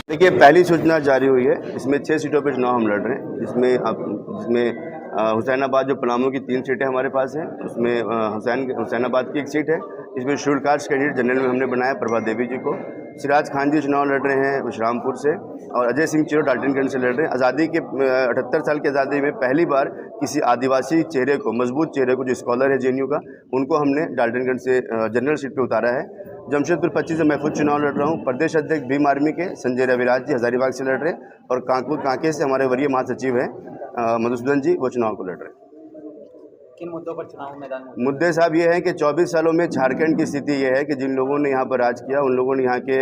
देखिए, पहली सूचना जारी हुई है। इसमें 6 सीटों पे चुनाव हम लड़ रहे हैं, जिसमें हुसैनाबाद जो पलामू की 3 सीटें हमारे पास हैं, उसमें हुसैनाबाद की 1 सीट है। इसमें शेड्यूल्ड कास्ट कैंडिडेट जनरल में हमने बनाया प्रभा देवी जी को। सिराज खान जी चुनाव लड़ रहे हैं विश्रामपुर से, और अजय सिंह चिरो डाल्टनगंज से लड़ रहे हैं। आज़ादी के 78 साल की आज़ादी में पहली बार किसी आदिवासी चेहरे को, मजबूत चेहरे को, जो स्कॉलर है जेएनयू का, उनको हमने डाल्टनगंज से जनरल सीट पे उतारा है। जमशेदपुर 25 से मैं खुद चुनाव लड़ रहा हूँ। प्रदेश अध्यक्ष भीम आर्मी के संजय रविराज जी हजारीबाग से लड़ रहे हैं, और कांके से हमारे वरीय महासचिव हैं मधुसूदन जी, वो चुनाव को लड़ रहे हैं। किन मुद्दों पर चुनाव मैदान में? मुद्दे साहब ये हैं कि 24 सालों में झारखंड की स्थिति ये है कि जिन लोगों ने यहाँ पर राज किया, उन लोगों ने यहाँ के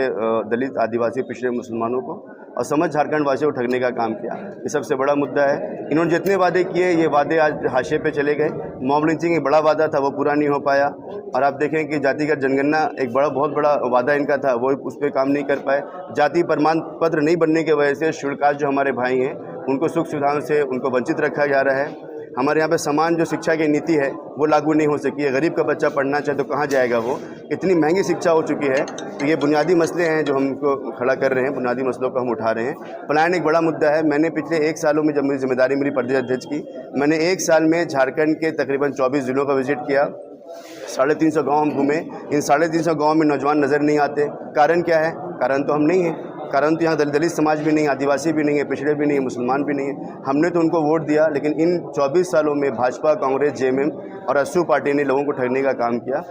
दलित, आदिवासी, पिछड़े मुसलमानों को और समझ झारखंड वासियों को ठगने का काम किया। ये सबसे बड़ा मुद्दा है। इन्होंने जितने वादे किए, ये वादे आज हाशिए पे चले गए। मॉब लिंचिंग एक बड़ा वादा था, वो पूरा नहीं हो पाया। और आप देखें कि जातिगत जनगणना एक बहुत बड़ा वादा इनका था, वो उस पर काम नहीं कर पाए। जाति प्रमाण पत्र नहीं बनने की वजह से शेड्यूल्ड कास्ट जो हमारे भाई हैं, उनको सुख सुविधाओं से उनको वंचित रखा जा रहा है। हमारे यहाँ पे समान जो शिक्षा की नीति है वो लागू नहीं हो सकी है। गरीब का बच्चा पढ़ना चाहे तो कहाँ जाएगा वो? इतनी महंगी शिक्षा हो चुकी है। तो ये बुनियादी मसले हैं जो हमको खड़ा कर रहे हैं, बुनियादी मसलों को हम उठा रहे हैं। पलायन एक बड़ा मुद्दा है। मैंने पिछले 1 सालों में, जब मेरी जिम्मेदारी मेरी प्रदेश अध्यक्ष की, मैंने 1 साल में झारखंड के तकरीबन 24 जिलों का विजिट किया। 350 गाँव हम घूमे। इन 350 गाँव में नौजवान नज़र नहीं आते। कारण क्या है? कारण तो हम नहीं हैं। कारण तो यहाँ दलित समाज भी नहीं, आदिवासी भी नहीं है, पिछड़े भी नहीं है, मुसलमान भी नहीं है। हमने तो उनको वोट दिया, लेकिन इन 24 सालों में भाजपा, कांग्रेस, जेएमएम और असू पार्टी ने लोगों को ठगने का काम किया।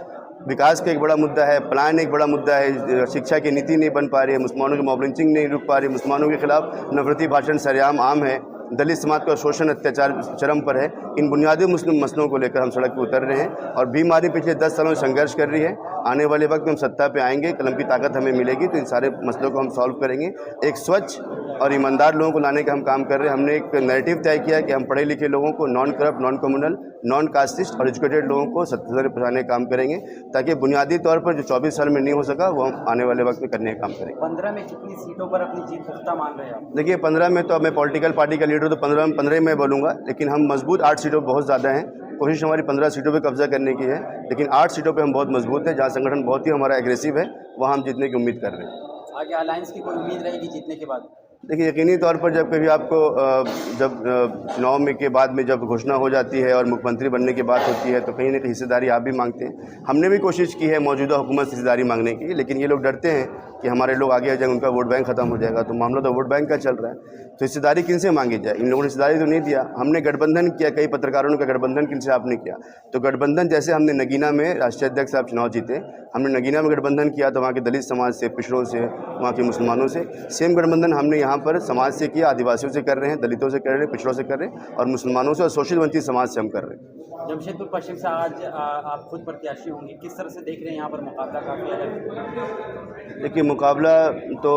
विकास का एक बड़ा मुद्दा है, पलायन एक बड़ा मुद्दा है, शिक्षा की नीति नहीं बन पा रही है, मुसलमानों की मॉब लिंचिंग नहीं रुक पा रही, मुसलमानों के खिलाफ नफरती भाषण सरेआम आम है, दलित समाज का शोषण, अत्याचार चरम पर है। इन बुनियादी मुस्लिम मसलों को लेकर हम सड़क पर उतर रहे हैं, और बीमारी पिछले 10 सालों में संघर्ष कर रही है। आने वाले वक्त में हम सत्ता पे आएंगे, कलम की ताकत हमें मिलेगी, तो इन सारे मसलों को हम सॉल्व करेंगे। एक स्वच्छ और ईमानदार लोगों को लाने का हम काम कर रहे हैं। हमने एक नैरेटिव तय किया कि हम पढ़े लिखे लोगों को, non corrupt, non communal, non casteist और एजुकेटेड लोगों को सत्ता तक पहुँचाने का काम करेंगे, ताकि बुनियादी तौर पर जो 24 साल में नहीं हो सका, वो हम आने वाले वक्त में करने का काम करेंगे। 15 में कितनी सीटों पर अपनी जीत पुख्ता मान रहे हैं आप? देखिए, 15 में तो अब मैं पॉलिटिकल पार्टी का लीडर, तो 15 में बोलूँगा, लेकिन हम मजबूत 8 सीटों पर बहुत ज़्यादा हैं। कोशिश हमारी 15 सीटों पे कब्जा करने की है, लेकिन 8 सीटों पे हम बहुत मजबूत हैं। जहाँ संगठन बहुत ही हमारा एग्रेसिव है, वहाँ हम जीतने की उम्मीद कर रहे हैं। आगे अलायंस की कोई उम्मीद रहेगी जीतने के बाद? देखिए, यकीनी तौर पर जब कभी आपको जब चुनाव में के बाद में जब घोषणा हो जाती है और मुख्यमंत्री बनने की बात होती है, तो कहीं ना कहीं हिस्सेदारी आप भी मांगते हैं। हमने भी कोशिश की है मौजूदा हुकूमत से हिस्सेदारी मांगने की, लेकिन ये लोग डरते हैं कि हमारे लोग आगे आ जाएंगे, उनका वोट बैंक खत्म हो जाएगा। तो मामला तो वोट बैंक का चल रहा है, तो हिस्सेदारी किन से मांगी जाए? इन लोगों ने हिस्सेदारी तो नहीं दिया। हमने गठबंधन किया, कई पत्रकारों ने गठबंधन किन से आपने किया? तो गठबंधन जैसे हमने नगीना में राष्ट्रीय अध्यक्ष साहब चुनाव जीते, हमने नगीना में गठबंधन किया था वहाँ के दलित समाज से, पिछड़ों से, वहाँ के मुसलमानों से। सेम गठबंधन हमने यहाँ पर समाज से किया, आदिवासियों से कर रहे हैं, दलितों से कर रहे हैं, पिछड़ों से कर रहे हैं, और मुसलमानों से और शोषित वंचित समाज से हम कर रहे हैं। जमशेदपुर पश्चिम से आज आप खुद प्रत्याशी होंगे, किस तरह से देख रहे हैं यहाँ पर मुकाबला? काफ़ी अलग। देखिए, मुकाबला तो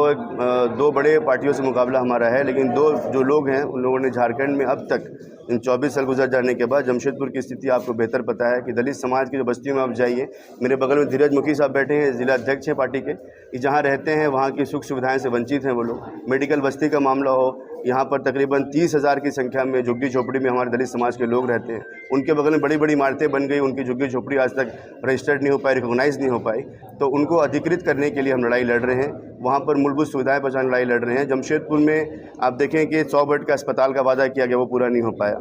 2 बड़े पार्टियों से मुकाबला हमारा है, लेकिन 2 जो लोग हैं, उन लोगों ने झारखंड में अब तक इन 24 साल गुजर जाने के बाद, जमशेदपुर की स्थिति आपको बेहतर पता है कि दलित समाज की जो बस्तियों में आप जाइए, मेरे बगल में धीरज मुखी साहब बैठे हैं, जिला अध्यक्ष हैं पार्टी के, कि जहाँ रहते हैं वहाँ की सुख सुविधाएं से वंचित हैं वो लोग। मेडिकल बस्ती का मामला हो, यहाँ पर तकरीबन 30,000 की संख्या में झुग्गी झोपड़ी में हमारे दलित समाज के लोग रहते हैं। उनके बगल में बड़ी बड़ी इमारतें बन गई, उनकी झुग्गी झोपड़ी आज तक रजिस्टर्ड नहीं हो पाई, रिकॉग्नाइज नहीं हो पाई। तो उनको अधिकृत करने के लिए हम लड़ाई लड़ रहे हैं, वहाँ पर मूलभूत सुविधाएं पहुँचाने लड़ाई लड़ रहे हैं। जमशेदपुर में आप देखें कि 100 बेड का अस्पताल का वादा किया गया, वो पूरा नहीं हो पाया।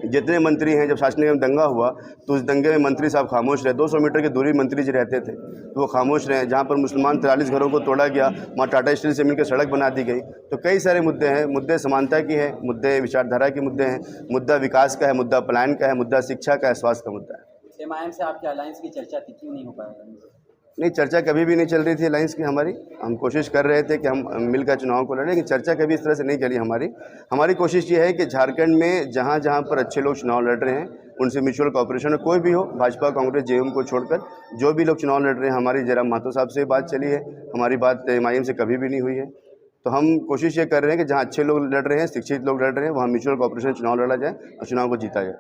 जितने मंत्री हैं, जब शासकीय में दंगा हुआ तो उस दंगे में मंत्री साहब खामोश रहे। 200 मीटर की दूरी मंत्री जी रहते थे, तो वो खामोश रहे। जहाँ पर मुसलमान 43 घरों को तोड़ा गया, वहाँ टाटा स्टील से मिलकर सड़क बना दी गई। तो कई सारे मुद्दे हैं, मुद्दे समानता की है, मुद्दे विचारधारा के मुद्दे हैं, मुद्दा विकास का है, मुद्दा पलायन का है, मुद्दा शिक्षा का है, स्वास्थ्य का मुद्दा है। एमआईएम से आपके अलायंस की चर्चा थी, क्यों नहीं हो पाया? नहीं, चर्चा कभी भी नहीं चल रही थी अलायंस की हमारी। हम कोशिश कर रहे थे कि हम मिलकर चुनाव को लड़ें, लेकिन चर्चा कभी इस तरह से नहीं चली हमारी कोशिश ये है कि झारखंड में जहाँ जहाँ पर अच्छे लोग चुनाव लड़ रहे हैं, उनसे म्यूचुअल कॉपरेशन कोई भी हो, भाजपा, कांग्रेस, जेएमएम को छोड़कर जो भी लोग चुनाव लड़ रहे हैं। हमारी जयराम महतो साहब से बात चली है, हमारी बात एमआईएम से कभी भी नहीं हुई है। तो हम कोशिश ये कर रहे हैं कि जहाँ अच्छे लोग लड़ रहे हैं, शिक्षित लोग लड़ रहे हैं, वहाँ म्यूचुअल कॉपरेशन चुनाव लड़ा जाए और चुनाव को जीता जाए।